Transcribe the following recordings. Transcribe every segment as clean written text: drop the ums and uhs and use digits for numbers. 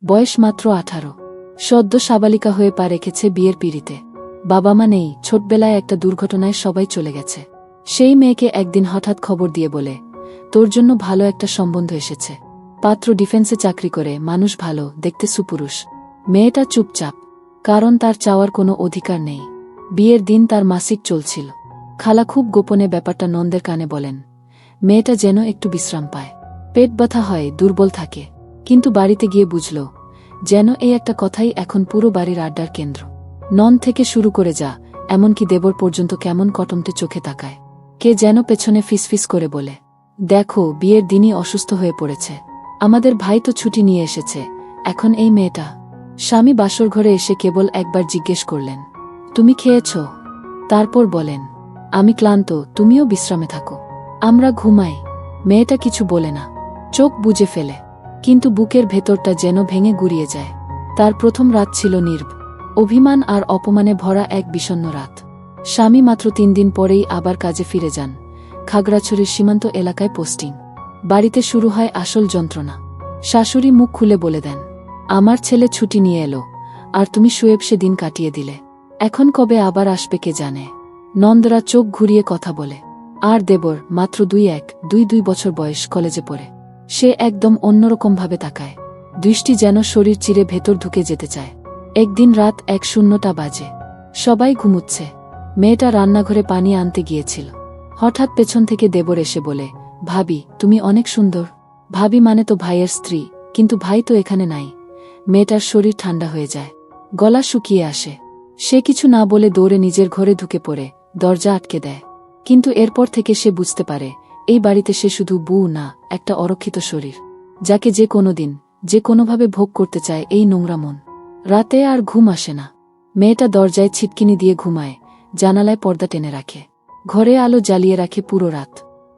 বয়স মাত্র 18। সদ্য সাবালিকা হয়ে পা রেখেছে বিয়ের পিঁড়িতে। বাবা মা নেই, ছোটবেলায় একটা দুর্ঘটনায় সবাই চলে গেছে। সেই মেয়েকে একদিন হঠাৎ খবর দিয়ে বলে, তোর জন্য ভালো একটা সম্বন্ধ এসেছে। পাত্র ডিফেন্সে চাকরি করে, মানুষ ভালো, দেখতে সুপুরুষ। মেয়েটা চুপচাপ, কারণ তার চাওয়ার কোনো অধিকার নেই। বিয়ের দিন তার মাসিক চলছিল। খালা খুব গোপনে ব্যাপারটা নন্দের কানে বলেন। মেয়েটা যেন একটু বিশ্রাম পায়। পেট ব্যথা হয়, দুর্বল থাকে, কিন্তু বাড়িতে গিয়ে বুঝল যেন এই একটা কথাই এখন পুরো বাড়ির আড্ডার কেন্দ্র। নন্দ থেকে শুরু করে যা, এমনকি দেবর পর্যন্ত কেমন কটমটে চোখে তাকায়। কে যেন পেছনে ফিসফিস করে বলে, দেখো, বিয়ের দিনই অসুস্থ হয়ে পড়েছে। আমাদের ভাই তো ছুটি নিয়ে এসেছে, এখন এই মেয়েটা। স্বামী বাসর ঘরে এসে কেবল একবার জিজ্ঞেস করলেন, তুমি খেয়েছ? তারপর বলেন, আমি ক্লান্ত, তুমিও বিশ্রামে থাকো, আমরা ঘুমাই। মেয়েটা কিছু বলে না, চোখ বুজে ফেলে, কিন্তু বুকের ভেতরটা যেন ভেঙে গুড়িয়ে যায়। তার প্রথম রাত ছিল নীরব, অভিমান আর অপমানে ভরা এক বিষণ্ণ রাত। স্বামী মাত্র 3 দিন পরেই আবার কাজে ফিরে যান। খাগড়াছড়ির সীমান্ত এলাকায় পোস্টিং। বাড়িতে শুরু হয় আসল যন্ত্রণা। শাশুড়ি মুখ খুলে বলে দেন, আমার ছেলে ছুটি নিয়ে এলো, আর তুমি শুয়ে সে দিন কাটিয়ে দিলে। এখন কবে আবার আসবে কে জানে। নন্দরা চোখ ঘুরিয়ে কথা বলে। আর দেবর মাত্র 2 বছর বয়স, কলেজে পড়ে। সে একদম অন্যরকমভাবে তাকায়, দৃষ্টি যেন শরীর চিরে ভেতর ঢুকে যেতে চায়। একদিন রাত 1:00 বাজে, সবাই ঘুমুচ্ছে। মেয়েটা রান্নাঘরে পানি আনতে গিয়েছিল। হঠাৎ পেছন থেকে দেবর এসে বলে, ভাবি, তুমি অনেক সুন্দর। ভাবি মানে তো ভাইয়ের স্ত্রী, কিন্তু ভাই তো এখানে নাই। মেয়েটার শরীর ঠান্ডা হয়ে যায়, গলা শুকিয়ে আসে। সে কিছু না বলে দৌড়ে নিজের ঘরে ঢুকে পড়ে দরজা আটকে দেয়। কিন্তু এরপর থেকে সে বুঝতে পারে, এই বাড়িতে সে শুধু বউ না, একটা অরক্ষিত শরীর, যাকে যে কোনোদিন যে কোনোভাবে ভোগ করতে চায় এই নোংরা মন। রাতে আর ঘুম আসে না। মেয়েটা দরজায় ছিটকিনি দিয়ে ঘুমায়, জানালায় পর্দা টেনে রাখে, ঘরে আলো জ্বালিয়ে রাখে পুরো রাত।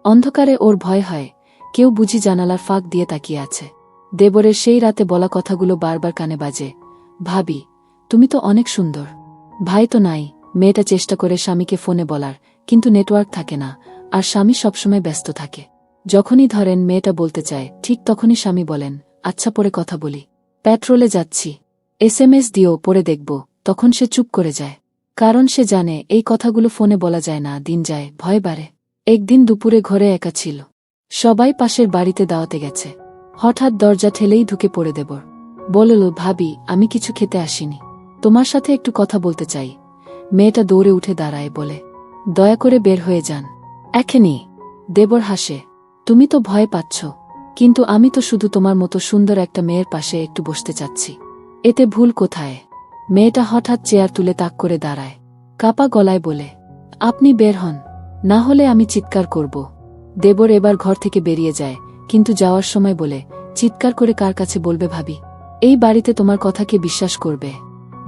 অন্ধকারে ওর ভয় হয়, কেউ বুঝি জানালার ফাঁক দিয়ে তাকিয়ে আছে। দেবরের সেই রাতে বলা কথাগুলো বারবার কানে বাজে, ভাবি, তুমি তো অনেক সুন্দর। ভাই তো নাই। মেয়েটা চেষ্টা করে স্বামীকে ফোনে বলার, কিন্তু নেটওয়ার্ক থাকে না, আর স্বামী সবসময় ব্যস্ত থাকে। যখনই ধরেন মেয়েটা বলতে চায়, ঠিক তখনই স্বামী বলেন, আচ্ছা পরে কথা বলি, পেট্রোলে যাচ্ছি, SMS দিও, পরে দেখব। তখন সে চুপ করে যায়, কারণ সে জানে এই কথাগুলো ফোনে বলা যায় না। দিন যায়, ভয় বাড়ে। একদিন দুপুরে ঘরে একা ছিল, সবাই পাশের বাড়িতে দাওয়াতে গেছে। হঠাৎ দরজা ঠেলেই ঢুকে পড়ে দেবর। বলল, ভাবি, আমি কিছু খেতে আসিনি, তোমার সাথে একটু কথা বলতে চাই। মেয়েটা দৌড়ে উঠে দাঁড়ায়, বলে, দয়া করে বের হয়ে যান এখনই। দেবর হাসে, তুমি তো ভয় পাচ্ছ, কিন্তু আমি তো শুধু তোমার মতো সুন্দর একটা মেয়ের পাশে একটু বসতে চাচ্ছি, এতে ভুল কোথায়? মেয়েটা হঠাৎ চেয়ার তুলে তাক করে দাঁড়ায়, কাপা গলায় বলে, আপনি বের হন, না হলে আমি চিৎকার করব। দেবর এবার ঘর থেকে বেরিয়ে যায়, কিন্তু যাওয়ার সময় বলে, চিৎকার করে কার কাছে বলবে ভাবি? এই বাড়িতে তোমার কথা কে বিশ্বাস করবে?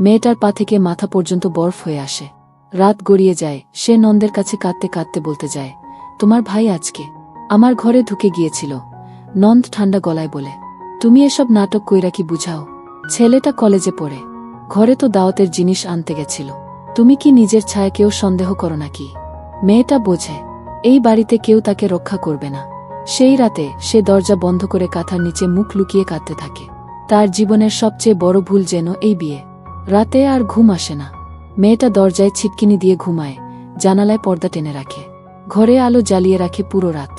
মেয়েটার পা থেকে মাথা পর্যন্ত বরফ হয়ে আসে। রাত গড়িয়ে যায়, সে নন্দের কাছে কাঁদতে কাঁদতে বলতে যায়, তোমার ভাই আজকে আমার ঘরে ঢুকে গিয়েছিল। নন্দ ঠান্ডা গলায় বলে, তুমি এসব নাটক কইরা কি বুঝাও? ছেলেটা কলেজে পড়ে, ঘরে তো দাওয়াতের জিনিস আনতে গেছিল। তুমি কি নিজের ছায়াকেও সন্দেহ করো নাকি? মেয়েটা বোঝে, এই বাড়িতে কেউ তাকে রক্ষা করবে না। সেই রাতে সে দরজা বন্ধ করে কাঁথার নিচে মুখ লুকিয়ে কাঁদতে থাকে। তার জীবনের সবচেয়ে বড় ভুল যেন এই বিয়ে। রাতে আর ঘুম আসে না। মেয়েটা দরজায় ছিটকিনি দিয়ে ঘুমায়, জানালায় পর্দা টেনে রাখে, ঘরে আলো জ্বালিয়ে রাখে পুরো রাত।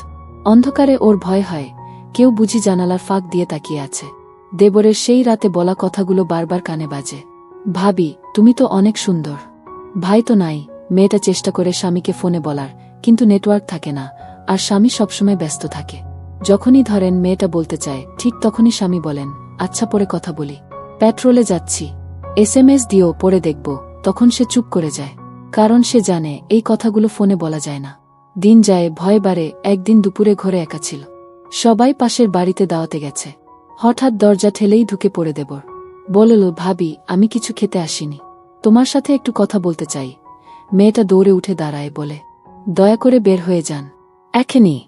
অন্ধকারে ওর ভয় হয়, কেউ বুঝি জানালার ফাঁক দিয়ে তাকিয়ে আছে। দেবরের সেই রাতে বলা কথাগুলো বারবার কানে বাজে, ভাবি, তুমি তো অনেক সুন্দর। ভাই তো নাই। মেয়েটা চেষ্টা করে স্বামীকে ফোনে বলার, কিন্তু নেটওয়ার্ক থাকে না, আর স্বামী সবসময় ব্যস্ত থাকে। যখনই ধরেন মেয়েটা বলতে চায়, ঠিক তখনই স্বামী বলেন, আচ্ছা পরে কথা বলি, পেট্রোলে যাচ্ছি, SMS দিও, পরে দেখব। তখন সে চুপ করে যায়, কারণ সে জানে এই কথাগুলো ফোনে বলা যায় না। দিন যায়, ভয় বাড়ে। একদিন দুপুরে ঘরে একা ছিল, সবাই পাশের বাড়িতে দাওয়াতে গেছে। হঠাৎ দরজা ঠেলেই ঢুকে পড়ে দেবর। বলল, ভাবি, আমি কিছু খেতে আসিনি, তোমার সাথে একটু কথা বলতে চাই। মেয়েটা দৌড়ে উঠে দাঁড়ায়, বলে, দয়া করে বের হয়ে যান এখনই।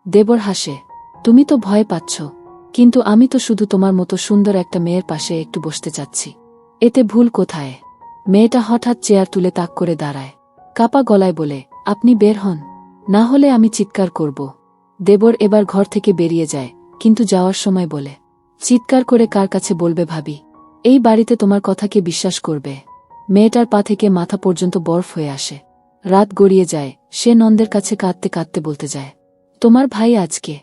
দেবর হাসে, তুমি তো ভয় পাচ্ছ, কিন্তু আমি তো শুধু তোমার মতো সুন্দর একটা মেয়ের পাশে একটু বসতে চাচ্ছি, এতে ভুল কোথায়? মেয়েটা হঠাৎ চেয়ার তুলে তাক করে দাঁড়ায়, কাপা গলায় বলে, আপনি বের হন, না হলে আমি চিৎকার করব। দেবর এবার ঘর থেকে বেরিয়ে যায়, কিন্তু যাওয়ার সময় বলে, চিৎকার করে কার কাছে বলবে ভাবি? এই বাড়িতে তোমার কথা কে বিশ্বাস করবে? মেয়েটার পা থেকে মাথা পর্যন্ত বরফ হয়ে আসে। রাত গড়িয়ে যায়, সে নন্দের কাছে কাঁদতে কাঁদতে বলতে যায়, তোমার ভাই আজকে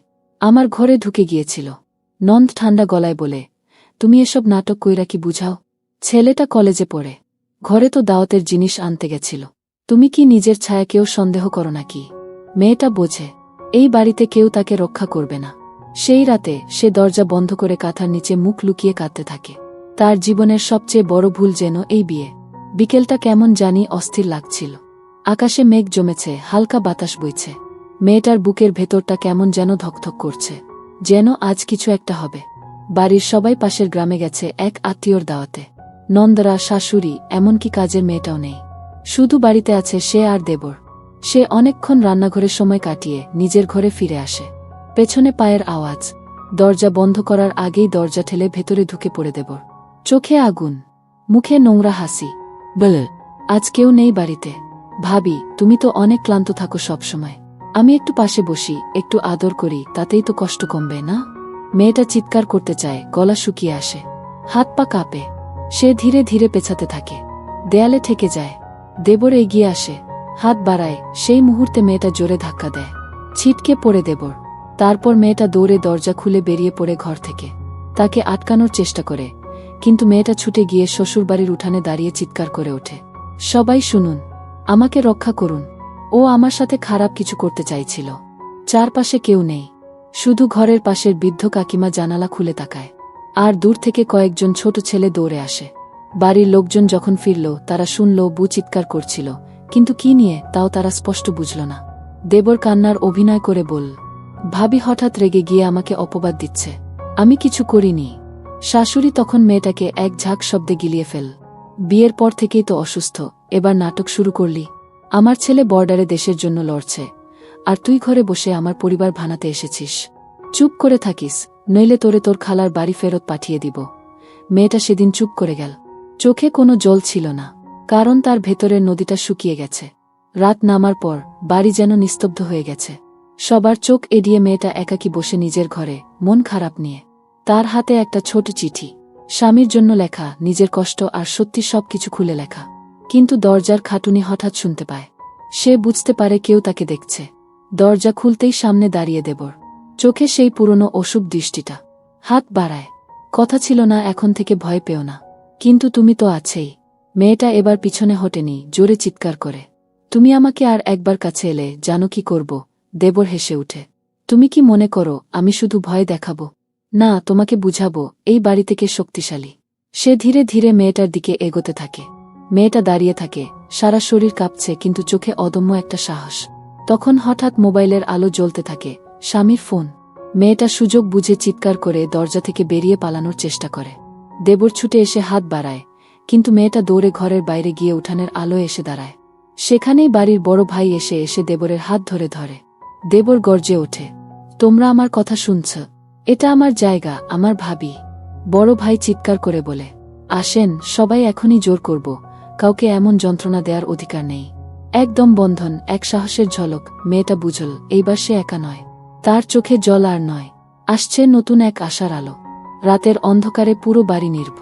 আমার ঘরে ঢুকে গিয়েছিল। নন্দ ঠান্ডা গলায় বলে, তুমি এসব নাটক কইরা কি বুঝাও? ছেলেটা কলেজে পড়ে, ঘরে তো দাওয়াতের জিনিস আনতে গেছিল। তুমি কি নিজের ছায়াকেও সন্দেহ করো নাকি? মেয়েটা বোঝে এই বাড়িতে কেউ তাকে রক্ষা করবে না। সেই রাতে সে দরজা বন্ধ করে কাঁথার নিচে মুখ লুকিয়ে কাঁদতে থাকে। তার জীবনের সবচেয়ে বড় ভুল যেন এই বিয়ে। বিকেলটা কেমন জানি অস্থির লাগছিল। আকাশে মেঘ জমেছে, হালকা বাতাস বইছে। মেয়েটার বুকের ভেতরটা কেমন যেন ধকধক করছে, যেন আজ কিছু একটা হবে। বাড়ির সবাই পাশের গ্রামে গেছে এক আত্মীয়র দাওয়াতে। নন্দরা, শাশুড়ি, এমনকি কাজের মেয়েটাও নেই। শুধু বাড়িতে আছে সে আর দেবর। সে অনেকক্ষণ রান্নাঘরে সময় কাটিয়ে নিজের ঘরে ফিরে আসে। পেছনে পায়ের আওয়াজ। দরজা বন্ধ করার আগেই দরজা ঠেলে ভেতরে ঢুকে পড়ে দেবর। চোখে আগুন, মুখে নোংরা হাসি। বল, আজ কেউ নেই বাড়িতে? ভাবি, তুমি তো অনেক ক্লান্ত থাকো সবসময়। আমি একটু পাশে বসি, একটু আদর করি, তাতেই তো কষ্ট কমবে না? মেয়েটা চিৎকার করতে চায়, গলা শুকিয়ে আসে, হাত পা কাঁপে। সে ধীরে ধীরে পেছাতে থাকে, দেয়ালে ঠেকে যায়। দেবর এগিয়ে আসে, হাত বাড়ায়। সেই মুহূর্তে মেয়েটা জোরে ধাক্কা দেয়, ছিটকে পড়ে দেবর। তারপর মেয়েটা দৌড়ে দরজা খুলে বেরিয়ে পড়ে ঘর থেকে। তাকে আটকানোর চেষ্টা করে, কিন্তু মেয়েটা ছুটে গিয়ে শ্বশুরবাড়ির উঠানে দাঁড়িয়ে চিৎকার করে ওঠে, সবাই শুনুন, আমাকে রক্ষা করুন। ও আমার সাথে খারাপ কিছু করতে চাইছিল। চারপাশে কেউ নেই, শুধু ঘরের পাশের বৃদ্ধ কাকিমা জানালা খুলে তাকায়। আর দূর থেকে কয়েকজন ছোট ছেলে দৌড়ে আসে। বাড়ির লোকজন যখন ফিরল, তারা শুনল বউ চিৎকার করছিল, কিন্তু কি নিয়ে তাও তারা স্পষ্ট বুঝল না। দেবর কান্নার অভিনয় করে বলল, ভাবি হঠাৎ রেগে গিয়ে আমাকে অপবাদ দিচ্ছে, আমি কিছু করিনি। শাশুড়ি তখন মেয়েটাকে এক ঝাঁক শব্দে গিলিয়ে ফেল, বিয়ের পর থেকেই তো অসুস্থ, এবার নাটক শুরু করলি? আমার ছেলে বর্ডারে দেশের জন্য লড়ছে, আর তুই ঘরে বসে আমার পরিবার ভাঙাতে এসেছিস। চুপ করে থাকিস, নইলে তোরে তোর খালার বাড়ি ফেরত পাঠিয়ে দিব। মেয়েটা সেদিন চুপ করে গেল। চোখে কোনো জল ছিল না, কারণ তার ভেতরের নদীটা শুকিয়ে গেছে। রাত নামার পর বাড়ি যেন নিস্তব্ধ হয়ে গেছে। সবার চোখ এড়িয়ে মেয়েটা একাকী বসে নিজের ঘরে, মন খারাপ নিয়ে। তার হাতে একটা ছোট চিঠি, স্বামীর জন্য লেখা, নিজের কষ্ট আর সত্যি সবকিছু খুলে লেখা। কিন্তু দরজার খাটুনি হঠাৎ শুনতে পায়। সে বুঝতে পারে কেউ তাকে দেখছে। দরজা খুলতেই সামনে দাঁড়িয়ে দেবর, চোখে সেই পুরনো অশুভ দৃষ্টিটা। হাত বাড়ায়, কথা ছিল না, এখন থেকে ভয় পেও না, কিন্তু তুমি তো আছেই। মেয়েটা এবার পিছনে হটেনি, জোরে চিৎকার করে, তুমি আমাকে আর একবার কাছে এলে জানো কি করব? দেবর হেসে উঠে, তুমি কি মনে করো আমি শুধু ভয় দেখাবো? না, তোমাকে বুঝাবো এই বাড়ি থেকে শক্তিশালী। সে ধীরে ধীরে মেয়েটার দিকে এগোতে থাকে। মেয়েটা দাঁড়িয়ে থাকে, সারা শরীর কাঁপছে, কিন্তু চোখে অদম্য একটা সাহস। তখন হঠাৎ মোবাইলের আলো জ্বলতে থাকে, স্বামীর ফোন। মেয়েটা সুযোগ বুঝে চিৎকার করে দরজা থেকে বেরিয়ে পালানোর চেষ্টা করে। দেবর ছুটে এসে হাত বাড়ায়, কিন্তু মেয়েটা দৌড়ে ঘরের বাইরে গিয়ে উঠানের আলোয় এসে দাঁড়ায়। সেখানেই বাড়ির বড় ভাই এসে এসে দেবরের হাত ধরে ধরে। দেবর গর্জে ওঠে, তোমরা আমার কথা শুনছ? এটা আমার জায়গা, আমার ভাবি। বড় ভাই চিৎকার করে বলে, আসেন, সবাই এখনই জোর করব, কাউকে এমন যন্ত্রণা দেওয়ার অধিকার নেই। একদম বন্ধন, এক সাহসের ঝলক। মেয়েটা বুঝল এইবার সে একা নয়। তার চোখে জল আর নয়, আসছে নতুন এক আশার আলো। রাতের অন্ধকারে পুরো বাড়ি নির্ভ।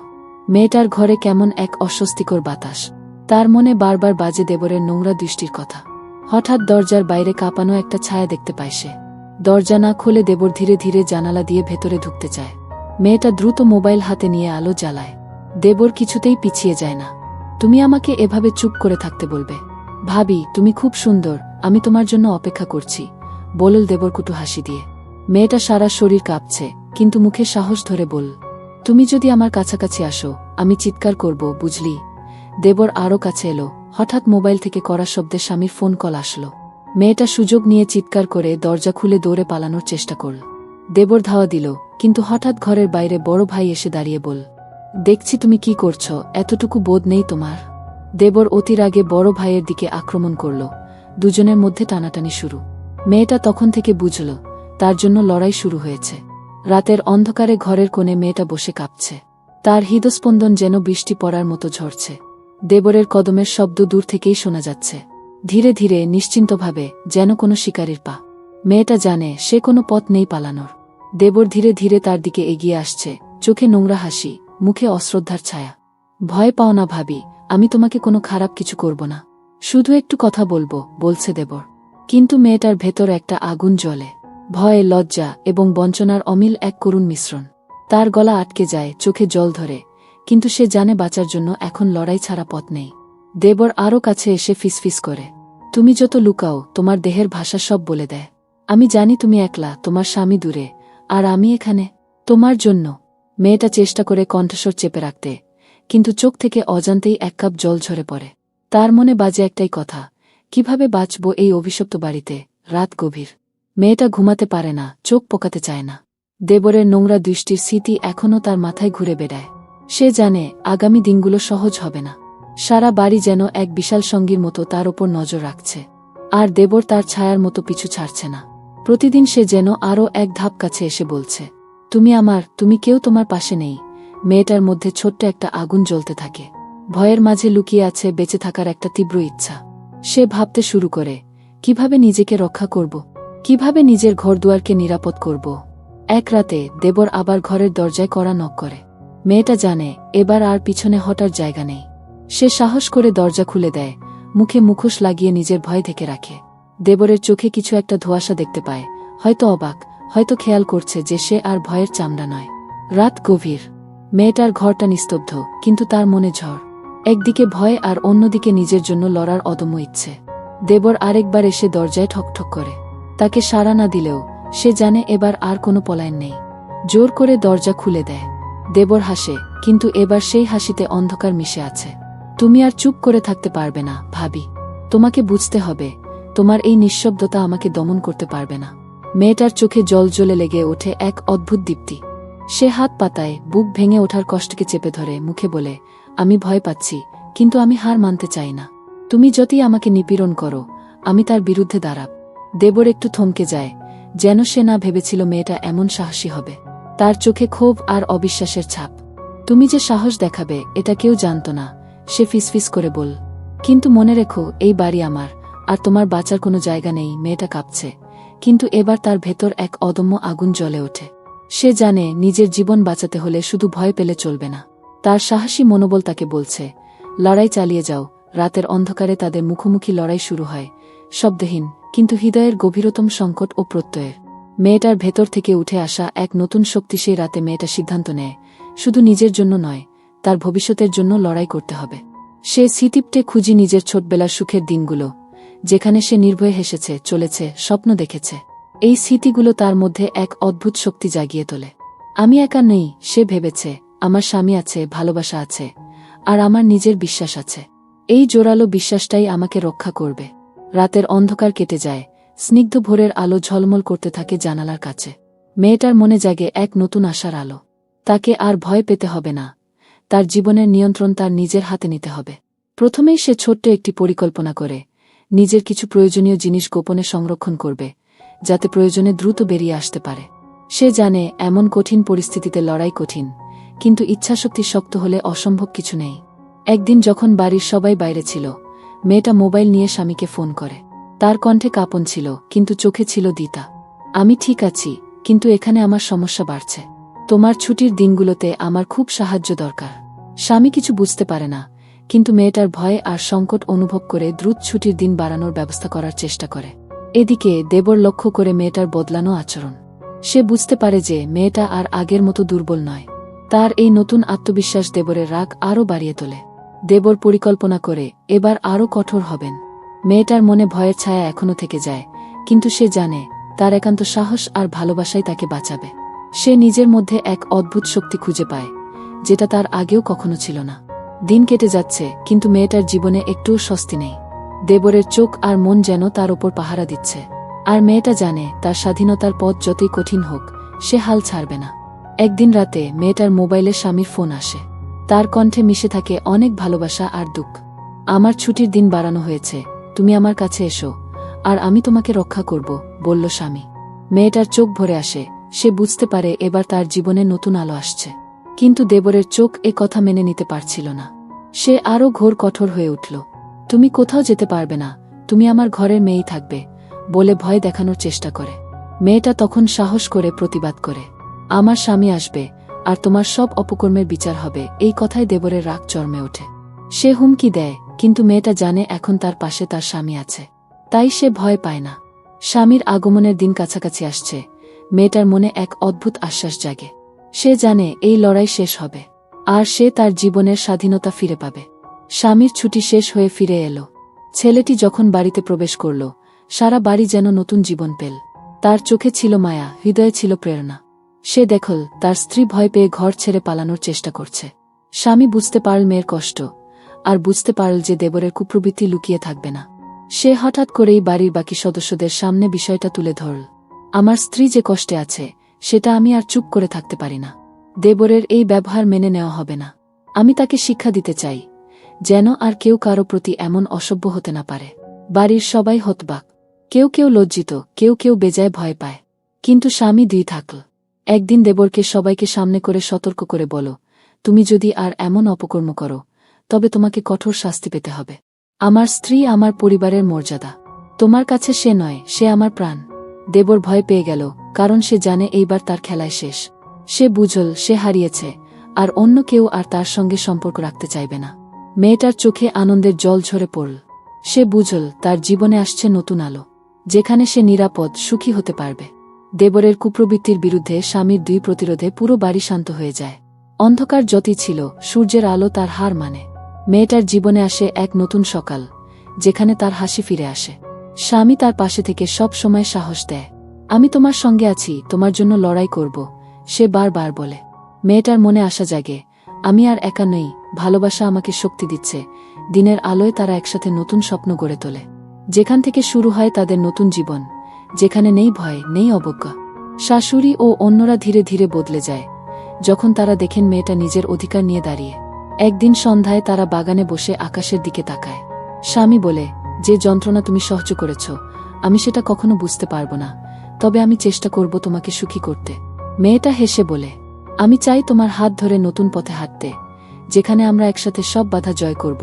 মেয়েটার ঘরে কেমন এক অস্বস্তিকর বাতাস। তার মনে বারবার বাজে দেবরের নোংরা দৃষ্টির কথা। হঠাৎ দরজার বাইরে কাঁপানো একটা ছায়া দেখতে পায় সে। দরজা না খুলে দেবর ধীরে ধীরে জানালা দিয়ে ভেতরে ঢুকতে চায়। মেয়েটা দ্রুত মোবাইল হাতে নিয়ে আলো জ্বালায়। দেবর কিছুতেই পিছিয়ে যায় না। তুমি আমাকে এভাবে চুপ করে থাকতে বলবে? ভাবি, তুমি খুব সুন্দর, আমি তোমার জন্য অপেক্ষা করছি, বলল দেবর কুটু হাসি দিয়ে। মেয়েটা সারা শরীর কাঁপছে, কিন্তু মুখে সাহস ধরে বলল, তুমি যদি আমার কাছাকাছি আসো আমি চিৎকার করব, বুঝলি? দেবর আরও কাছে এলো। হঠাৎ মোবাইল থেকে কড়া শব্দে স্বামীর ফোন কল আসলো। মেয়েটা সুযোগ নিয়ে চিৎকার করে দরজা খুলে দৌড়ে পালানোর চেষ্টা করল। দেবর ধাওয়া দিল, কিন্তু হঠাৎ ঘরের বাইরে বড় ভাই এসে দাঁড়িয়ে বল, দেখছি তুমি কি করছ, এতটুকু বোধ নেই তোমার? দেবর অতি রাগে বড় ভাইয়ের দিকে আক্রমণ করল। দুজনের মধ্যে টানাটানি শুরু। মেয়েটা তখন থেকে বুঝল তার জন্য লড়াই শুরু হয়েছে। রাতের অন্ধকারে ঘরের কোণে মেয়েটা বসে কাঁপছে। তার হৃদস্পন্দন যেন বৃষ্টি পড়ার মতো ঝরছে। দেবরের কদমের শব্দ দূর থেকেই শোনা যাচ্ছে, ধীরে ধীরে, নিশ্চিন্তভাবে, যেন কোনো শিকারীর পা। মেয়েটা জানে সে কোনো পথ নেই পালানোর। দেবর ধীরে ধীরে তার দিকে এগিয়ে আসছে, চোখে নোংরা হাসি, মুখে অশ্রদ্ধার ছায়া। ভয় পাও না ভাবি, আমি তোমাকে কোনো খারাপ কিছু করব না, শুধু একটু কথা বলবো, বলছে দেবর। কিন্তু মেয়েটার ভেতর একটা আগুন জ্বলে, ভয়, লজ্জা এবং বঞ্চনার অমিল এক করুণ মিশ্রণ। তার গলা আটকে যায়, চোখে জল ধরে, কিন্তু সে জানে বাঁচার জন্য এখন লড়াই ছাড়া পথ নেই। দেবর আরও কাছে এসে ফিসফিস করে, তুমি যত লুকাও তোমার দেহের ভাষা সব বলে দেয়। আমি জানি তুমি একলা, তোমার স্বামী দূরে, আর আমি এখানে তোমার জন্য। মেয়েটা চেষ্টা করে কণ্ঠস্বর চেপে রাখতে, কিন্তু চোখ থেকে অজান্তেই এক কাপ জল ঝরে পড়ে। তার মনে বাজে একটাই কথা, কিভাবে বাঁচব এই অভিশপ্ত বাড়িতে। রাত গভীর, মেয়েটা ঘুমাতে পারে না, চোখ পোকাতে চায় না। দেবরের নোংরা দৃষ্টির স্মৃতি এখনও তার মাথায় ঘুরে বেড়ায়। সে জানে আগামী দিনগুলো সহজ হবে না। সারা বাড়ি যেন এক বিশাল সঙ্গীর মতো তার ওপর নজর রাখছে, আর দেবর তার ছায়ার মতো পিছু ছাড়ছে না। প্রতিদিন সে যেন আরও এক ধাপ কাছে এসে বলছে, তুমি আমার, তুমি কেউ তোমার পাশে নেই। মেয়েটার মধ্যে ছোট্ট একটা আগুন জ্বলতে থাকে, ভয়ের মাঝে লুকিয়ে আছে বেঁচে থাকার একটা তীব্র ইচ্ছা। সে ভাবতে শুরু করে, কিভাবে নিজেকে রক্ষা করব, কিভাবে নিজের ঘরদুয়ারকে নিরাপদ করব। এক রাতে দেবর আবার ঘরের দরজায় কড়া নক করে। মেয়েটা জানে এবার আর পিছনে হটার জায়গা নেই। সে সাহস করে দরজা খুলে দেয়, মুখে মুখোশ লাগিয়ে নিজের ভয় ঢেকে রাখে। দেবরের চোখে কিছু একটা ধোঁয়াশা দেখতে পায়, হয়তো অবাক, হয়তো খেয়াল করছে যে সে আর ভয়ের চামড়া নয়। রাত গভীর, মেয়েটার ঘরটা নিস্তব্ধ, কিন্তু তার মনে ঝড়। একদিকে ভয় আর অন্যদিকে নিজের জন্য লড়ার অদম্য ইচ্ছে। দেবর আরেকবার এসে দরজায় ঠকঠক করে। তাকে সাড়া না দিলেও সে জানে এবার আর কোনো পলায়ন নেই। জোর করে দরজা খুলে দেয়। দেবর হাসে, কিন্তু এবার সেই হাসিতে অন্ধকার মিশে আছে। তুমি আর চুপ করে থাকতে পারবে না ভাবি, তোমাকে বুঝতে হবে, তোমার এই নিঃশব্দতা আমাকে দমন করতে পারবে না। মেয়েটার চোখে জল জ্বলে লেগে ওঠে এক অদ্ভুত দীপ্তি। সে হাত পাতায়, বুক ভেঙে ওঠার কষ্টকে চেপে ধরে, মুখে বলে, আমি ভয় পাচ্ছি, কিন্তু আমি হার মানতে চাই না। তুমি যতই আমাকে নিপীড়ন করো, আমি তার বিরুদ্ধে দাঁড়াব। দেবর একটু থমকে যায়, যেন সে না ভেবেছিল মেয়েটা এমন সাহসী হবে। তার চোখে ক্ষোভ আর অবিশ্বাসের ছাপ। তুমি যে সাহস দেখাবে এটা কেউ জানত না, সে ফিসফিস করে বল। কিন্তু মনে রেখো, এই বাড়ি আমার, আর তোমার বাঁচার কোনো জায়গা নেই। মেয়েটা কাঁপছে, কিন্তু এবার তার ভেতর এক অদম্য আগুন জ্বলে ওঠে। সে জানে নিজের জীবন বাঁচাতে হলে শুধু ভয় পেলে চলবে না। তার সাহসী মনোবল তাকে বলছে, লড়াই চালিয়ে যাও। রাতের অন্ধকারে তাদের মুখোমুখি লড়াই শুরু হয়, শব্দহীন, কিন্তু হৃদয়ের গভীরতম সংকট ও প্রত্যয়ের। মেয়েটার ভেতর থেকে উঠে আসা এক নতুন শক্তি। সেই রাতে মেয়েটা সিদ্ধান্ত নেয়, শুধু নিজের জন্য নয়, তার ভবিষ্যতের জন্য লড়াই করতে হবে। সে স্মৃতিপটে খুঁজি নিজের ছোটবেলার সুখের দিনগুলো, যেখানে সে নির্ভয়ে হেসেছে, চলেছে, স্বপ্ন দেখেছে। এই স্মৃতিগুলো তার মধ্যে এক অদ্ভুত শক্তি জাগিয়ে তোলে। আমি একা নেই, সে ভেবেছে, আমার স্বামী আছে, ভালোবাসা আছে, আর আমার নিজের বিশ্বাস আছে। এই জোরালো বিশ্বাসটাই আমাকে রক্ষা করবে। রাতের অন্ধকার কেটে যায়, স্নিগ্ধ ভোরের আলো ঝলমল করতে থাকে জানালার কাছে। মেয়েটার মনে জাগে এক নতুন আশার আলো। তাকে আর ভয় পেতে হবে না, তার জীবনের নিয়ন্ত্রণ তার নিজের হাতে নিতে হবে। প্রথমেই সে ছোট্ট একটি পরিকল্পনা করে, নিজের কিছু প্রয়োজনীয় জিনিস গোপনে সংরক্ষণ করবে, যাতে প্রয়োজনে দ্রুত বেরিয়ে আসতে পারে। সে জানে এমন কঠিন পরিস্থিতিতে লড়াই কঠিন, কিন্তু ইচ্ছাশক্তি শক্ত হলে অসম্ভব কিছু নেই। একদিন যখন বাড়ির সবাই বাইরে ছিল, মেয়েটা মোবাইল নিয়ে স্বামীকে ফোন করে। তার কণ্ঠে কাঁপন ছিল, কিন্তু চোখে ছিল দ্বিধা। আমি ঠিক আছি, কিন্তু এখানে আমার সমস্যা বাড়ছে। তোমার ছুটির দিনগুলোতে আমার খুব সাহায্য দরকার। স্বামী কিছু বুঝতে পারে না, কিন্তু মেয়েটার ভয় আর সংকট অনুভব করে দ্রুত ছুটির দিন বাড়ানোর ব্যবস্থা করার চেষ্টা করে। এদিকে দেবর লক্ষ্য করে মেয়েটার বদলানো আচরণ। সে বুঝতে পারে যে মেয়েটা আর আগের মতো দুর্বল নয়। তার এই নতুন আত্মবিশ্বাস দেবরের রাগ আরও বাড়িয়ে তোলে। দেবর পরিকল্পনা করে এবার আরও কঠোর হবেন। মেয়েটার মনে ভয়ের ছায়া এখনো থেকে যায়, কিন্তু সে জানে তার একান্ত সাহস আর ভালোবাসাই তাকে বাঁচাবে। সে নিজের মধ্যে এক অদ্ভুত শক্তি খুঁজে পায়, যেটা তার আগেও কখনো ছিল না। দিন কেটে যাচ্ছে, কিন্তু মেয়েটার জীবনে একটুও স্বস্তি নেই। দেবরের চোখ আর মন যেন তার ওপর পাহারা দিচ্ছে। আর মেয়েটা জানে তার স্বাধীনতার পথ যতই কঠিন হোক, সে হাল ছাড়বে না। একদিন রাতে মেয়েটার মোবাইলে স্বামীর ফোন আসে। তার কণ্ঠে মিশে থাকে অনেক ভালোবাসা আর দুঃখ। আমার ছুটির দিন বাড়ানো হয়েছে, তুমি আমার কাছে এসো, আর আমি তোমাকে রক্ষা করব, বলল স্বামী। মেয়েটার চোখ ভরে আসে, সে বুঝতে পারে এবার তার জীবনে নতুন আলো আসছে। কিন্তু দেবরের চোখ এ কথা মেনে নিতে পারছিল না। সে আরও ঘোর কঠোর হয়ে উঠল। তুমি কোথাও যেতে পারবে না, তুমি আমার ঘরের মেয়েই থাকবে, বলে ভয় দেখানোর চেষ্টা করে। মেয়েটা তখন সাহস করে প্রতিবাদ করে, আমার স্বামী আসবে, আর তোমার সব অপকর্মের বিচার হবে। এই কথায় দেবরের রাগ চর্মে ওঠে। সে হুমকি দেয়, কিন্তু মেয়েটা জানে এখন তার পাশে তার স্বামী আছে, তাই সে ভয় পায় না। স্বামীর আগমনের দিন কাছাকাছি আসছে। মেয়েটার মনে এক অদ্ভুত আশ্বাস জাগে। সে জানে এই লড়াই শেষ হবে, আর সে তার জীবনের স্বাধীনতা ফিরে পাবে। স্বামীর ছুটি শেষ হয়ে ফিরে এলো। ছেলেটি যখন বাড়িতে প্রবেশ করল, সারা বাড়ি যেন নতুন জীবন পেল। তার চোখে ছিল মায়া, হৃদয়ে ছিল প্রেরণা। সে দেখল তার স্ত্রী ভয় পেয়ে ঘর ছেড়ে পালানোর চেষ্টা করছে। স্বামী বুঝতে পারল মেয়ের কষ্ট, আর বুঝতে পারল যে দেবরের কুপ্রবৃত্তি লুকিয়ে থাকবে না। সে হঠাৎ করেই বাড়ির বাকি সদস্যদের সামনে বিষয়টা তুলে ধরল। আমার স্ত্রী যে কষ্টে আছে, সেটা আমি আর চুপ করে থাকতে পারি না। দেবরের এই ব্যবহার মেনে নেওয়া হবে না। আমি তাকে শিক্ষা দিতে চাই, যেন আর কেউ কারো প্রতি এমন অসভ্য হতে না পারে। বাড়ির সবাই হতবাক। কেউ কেউ লজ্জিত, কেউ কেউ বেজায় ভয় পায়। কিন্তু স্বামী দুই থাকল। একদিন দেবরকে সবাইকে সামনে করে সতর্ক করে বলো, তুমি যদি আর এমন অপকর্ম করো, তবে তোমাকে কঠোর শাস্তি পেতে হবে। আমার স্ত্রী আমার পরিবারের মর্যাদা। তোমার কাছে সে নয়, সে আমার প্রাণ। দেবর ভয় পেয়ে গেল, কারণ সে জানে এইবার তার খেলায় শেষ। সে বুঝল সে হারিয়েছে, আর অন্য কেউ আর তার সঙ্গে সম্পর্ক রাখতে চাইবে না। মেয়েটার চোখে আনন্দের জল ঝরে পড়ল। সে বুঝল তার জীবনে আসছে নতুন আলো, যেখানে সে নিরাপদ, সুখী হতে পারবে। দেবরের কুপ্রবৃত্তির বিরুদ্ধে স্বামীর দুই প্রতিরোধে পুরো বাড়ি শান্ত হয়ে যায়। অন্ধকার যতই ছিল, সূর্যের আলো তার হার মানে। মেয়েটার জীবনে আসে এক নতুন সকাল, যেখানে তার হাসি ফিরে আসে। স্বামী তার পাশে থেকে সব সময় সাহস দেয়। আমি তোমার সঙ্গে আছি, তোমার জন্য লড়াই করব, সে বারবার বলে। মেয়েটার মনে আশা জাগে, আমি আর একা নই, ভালোবাসা আমাকে শক্তি দিচ্ছে। দিনের আলোয় তারা একসাথে নতুন স্বপ্ন গড়ে তোলে, যেখান থেকে শুরু হয় তাদের নতুন জীবন, যেখানে নেই ভয়, নেই অবজ্ঞা। শাশুড়ি ও অন্যরা ধীরে ধীরে বদলে যায়, যখন তারা দেখেন মেয়েটা নিজের অধিকার নিয়ে দাঁড়িয়ে। একদিন সন্ধ্যায় তারা বাগানে বসে আকাশের দিকে তাকায়। স্বামী বলে, যে যন্ত্রণা তুমি সহ্য করেছ, আমি সেটা কখনো বুঝতে পারব না, তবে আমি চেষ্টা করব তোমাকে সুখী করতে। মেয়েটা হেসে বলে, আমি চাই তোমার হাত ধরে নতুন পথে হাঁটতে, যেখানে আমরা একসাথে সব বাধা জয় করব।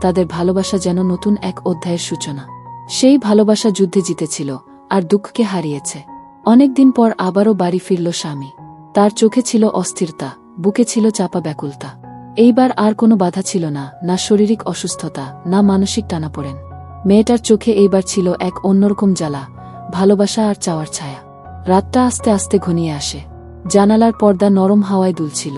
তাদের ভালোবাসা যেন নতুন এক অধ্যায়ের সূচনা। সেই ভালোবাসা যুদ্ধে জিতেছিল, আর দুঃখকে হারিয়েছে। অনেকদিন পর আবারও বাড়ি ফিরল স্বামী। তার চোখে ছিল অস্থিরতা, বুকে ছিল চাপা ব্যাকুলতা। এইবার আর কোনো বাধা ছিল না, না শারীরিক অসুস্থতা, না মানসিক টানাপোড়েন। মেয়েটার চোখে এইবার ছিল এক অন্যরকম জ্বালা, ভালোবাসা আর চাওয়ার ছায়া। রাতটা আস্তে আস্তে ঘনিয়ে আসে। জানালার পর্দা নরম হাওয়ায় দুলছিল,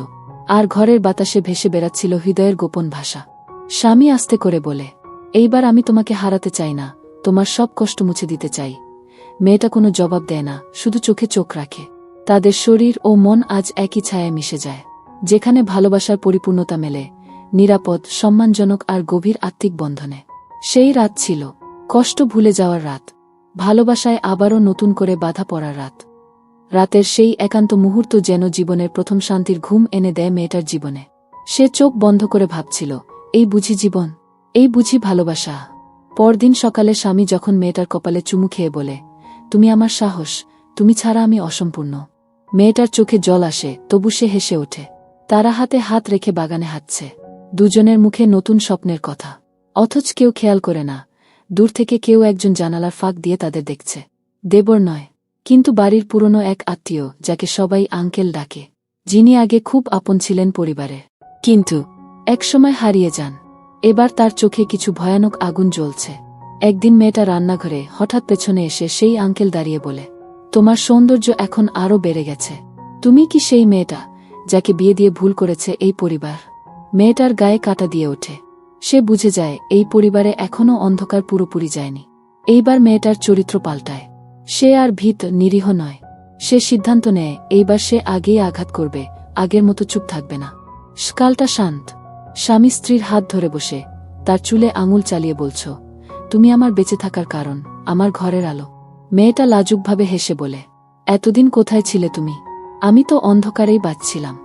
আর ঘরের বাতাসে ভেসে বেড়াচ্ছিল হৃদয়ের গোপন ভাষা। স্বামী আস্তে করে বলে, এইবার আমি তোমাকে হারাতে চাই না, তোমার সব কষ্ট মুছে দিতে চাই। মেয়েটা কোনো জবাব দেয় না, শুধু চোখে চোখ রাখে। তাদের শরীর ও মন আজ একই ছায়ায় মিশে যায়, যেখানে ভালোবাসার পরিপূর্ণতা মেলে, নিরাপদ, সম্মানজনক আর গভীর আত্মিক বন্ধনে। সেই রাত ছিল কষ্ট ভুলে যাওয়ার রাত, ভালোবাসায় আবারও নতুন করে বাধা পড়ার রাত। রাতের সেই একান্ত মুহূর্ত যেন জীবনের প্রথম শান্তির ঘুম এনে দেয় মেয়েটার জীবনে। সে চোখ বন্ধ করে ভাবছিল, এই বুঝি জীবন, এই বুঝি ভালোবাসা। পরদিন সকালে স্বামী যখন মেয়েটার কপালে চুমু খেয়ে বলে, তুমি আমার সাহস, তুমি ছাড়া আমি অসম্পূর্ণ। মেয়েটার চোখে জল আসে, তবু সে হেসে ওঠে। তারা হাতে হাত রেখে বাগানে হাঁটছে, দুজনের মুখে নতুন স্বপ্নের কথা। অথচ কেউ খেয়াল করে না, দূর থেকে কেউ একজন জানালার ফাঁক দিয়ে তাদের দেখছে। দেবর নয়, কিন্তু বাড়ির পুরনো এক আত্মীয়, যাকে সবাই আঙ্কেল ডাকে, যিনি আগে খুব আপন ছিলেন পরিবারে, কিন্তু একসময় হারিয়ে যান। এবার তার চোখে কিছু ভয়ানক আগুন জ্বলছে। একদিন মেয়েটা রান্নাঘরে হঠাৎ পেছনে এসে সেই আঙ্কেল দাঁড়িয়ে বলে, তোমার সৌন্দর্য এখন আরও বেড়ে গেছে। তুমি কি সেই মেয়েটা, যাকে বিয়ে দিয়ে ভুল করেছে এই পরিবার? মেয়েটার গায়ে কাঁটা দিয়ে ওঠে। সে বুঝে যায় এই পরিবারে এখনও অন্ধকার পুরোপুরি যায়নি। এইবার মেয়েটার চরিত্র পাল্টায়। সে আর ভীত, নিরীহ নয়। সে সিদ্ধান্ত নেয়, এইবার সে আগেই আঘাত করবে, আগের মতো চুপ থাকবে না। সকালটা শান্ত। স্বামী স্ত্রীর হাত ধরে বসে, তার চুলে আঙুল চালিয়ে বলছ, তুমি আমার বেঁচে থাকার কারণ, আমার ঘরের আলো। মেয়েটা লাজুকভাবে হেসে বলে, এতদিন কোথায় ছিলে তুমি? আমি তো অন্ধকারেই বাঁচছিলাম।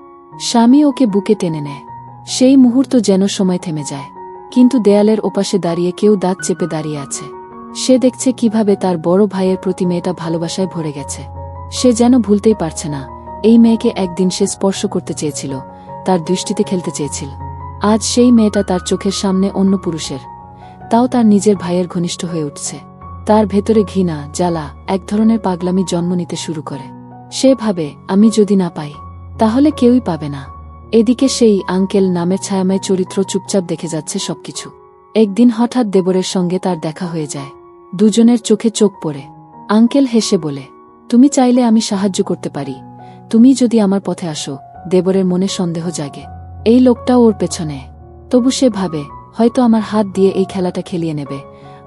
স্বামী ওকে বুকে টেনে নেয়। সেই মুহূর্ত যেন সময় থেমে যায়। কিন্তু দেয়ালের ওপাশে দাঁড়িয়ে কেউ দাঁত চেপে দাঁড়িয়ে আছে। সে দেখছে কিভাবে তার বড় ভাইয়ের প্রতি মেয়েটা ভালোবাসায় ভরে গেছে। সে যেন ভুলতেই পারছে না, এই মেয়েকে একদিন সে স্পর্শ করতে চেয়েছিল, তার দৃষ্টিতে খেলতে চেয়েছিল। আজ সেই মেয়েটা তার চোখের সামনে অন্য পুরুষের, তাও তার নিজের ভাইয়ের ঘনিষ্ঠ হয়ে উঠছে। তার ভেতরে ঘৃণা, জ্বালা, এক ধরনের পাগলামি জন্ম নিতে শুরু করে। সে ভাবে, আমি যদি না পাই তাহলে কেউই পাবে না। এদিকে সেই আঙ্কেল নামের ছায়াময় চরিত্র চুপচাপ দেখে যাচ্ছে সবকিছু। একদিন হঠাৎ দেবরের সঙ্গে তার দেখা হয়ে যায়। দুজনের চোখে চোখ পড়ে। আঙ্কেল হেসে বলে, তুমি চাইলে আমি সাহায্য করতে পারি, তুমি যদি আমার পথে আসো। দেবরের মনে সন্দেহ জাগে, এই লোকটাও ওর পেছনে। তবু সে ভাবে, হয়তো আমার হাত দিয়ে এই খেলাটা খেলিয়ে নেবে,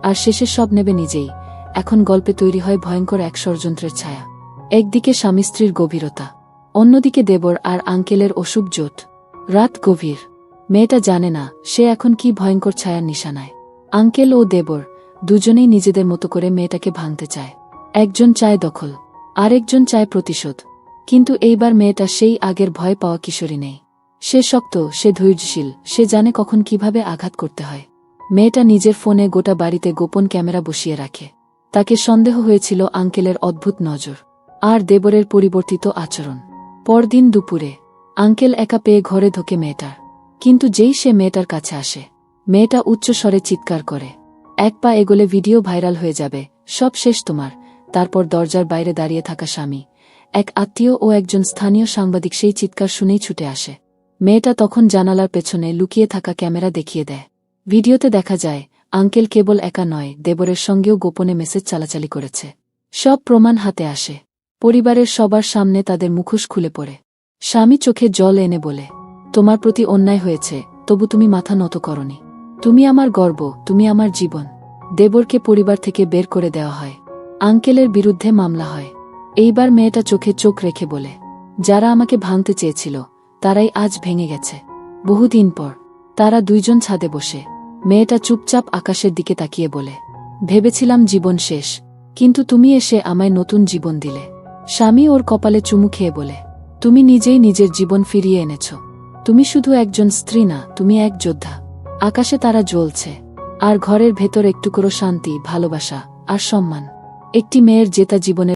আর শেষে সব নেবে নিজেই। এখন গল্পে তৈরি হয় ভয়ঙ্কর এক ষড়যন্ত্রের ছায়া। একদিকে স্বামী স্ত্রীর গভীরতা, অন্যদিকে দেবর আর আঙ্কেলের অশুভ জোট। রাত গভীর। মেয়েটা জানে না সে এখন কি ভয়ঙ্কর ছায়ার নিশানায়। আঙ্কেল ও দেবর দুজনেই নিজেদের মতো করে মেয়েটাকে ভাঙতে চায়। একজন চায় দখল, আরেকজন চায় প্রতিশোধ। কিন্তু এইবার মেয়েটা সেই আগের ভয় পাওয়া কিশোরী নেই। সে শক্ত, সে ধৈর্যশীল, সে জানে কখন কিভাবে আঘাত করতে হয়। মেয়েটা নিজের ফোনে গোটা বাড়িতে গোপন ক্যামেরা বসিয়ে রাখে। তাকে সন্দেহ হয়েছিল আঙ্কেলের অদ্ভুত নজর আর দেবরের পরিবর্তিত আচরণ। পরদিন দুপুরে আঙ্কেল একা পেয়ে ঘরে ঢোকে মেয়েটার। কিন্তু যেই সে মেয়েটার কাছে আসে, মেয়েটা উচ্চ স্বরে চিৎকার করে, এক পা এগোলে ভিডিও ভাইরাল হয়ে যাবে, সব শেষ তোমার। তারপর দরজার বাইরে দাঁড়িয়ে থাকা স্বামী, এক আত্মীয় ও একজন স্থানীয় সাংবাদিক সেই চিৎকার শুনেই ছুটে আসে। মেয়েটা তখন জানালার পেছনে লুকিয়ে থাকা ক্যামেরা দেখিয়ে দেয়। ভিডিওতে দেখা যায় আঙ্কেল কেবল একা নয়, দেবরের সঙ্গেও গোপনে মেসেজ চালাচালি করেছে। সব প্রমাণ হাতে আসে। পরিবারের সবার সামনে তাদের মুখোশ খুলে পড়ে। স্বামী চোখে জল এনে বলে, তোমার প্রতি অন্যায় হয়েছে, তবু তুমি মাথা নত করনি। তুমি আমার গর্ব, তুমি আমার জীবন। দেবরকে পরিবার থেকে বের করে দেওয়া হয়। আঙ্কেলের বিরুদ্ধে মামলা হয়। এইবার মেয়েটা চোখে চোখ রেখে বলে, যারা আমাকে ভাঙতে চেয়েছিল তারাই আজ ভেঙে গেছে। বহুদিন পর তারা দুইজন ছাদে বসে। মেয়েটা চুপচাপ আকাশের দিকে তাকিয়ে বলে, ভেবেছিলাম জীবন শেষ, কিন্তু তুমি এসে আমায় নতুন জীবন দিলে। স্বামী ওর কপালে চুমু খেয়ে বলে, তুমি নিজেই নিজের জীবন ফিরিয়ে এনেছ। তুমি শুধু একজন স্ত্রী না, তুমি এক যোদ্ধা। আকাশে তারা জ্বলছে, আর ঘরের ভেতর একটুকরো শান্তি, ভালোবাসা আর সম্মান। একটি মেয়ের জেতা জীবনের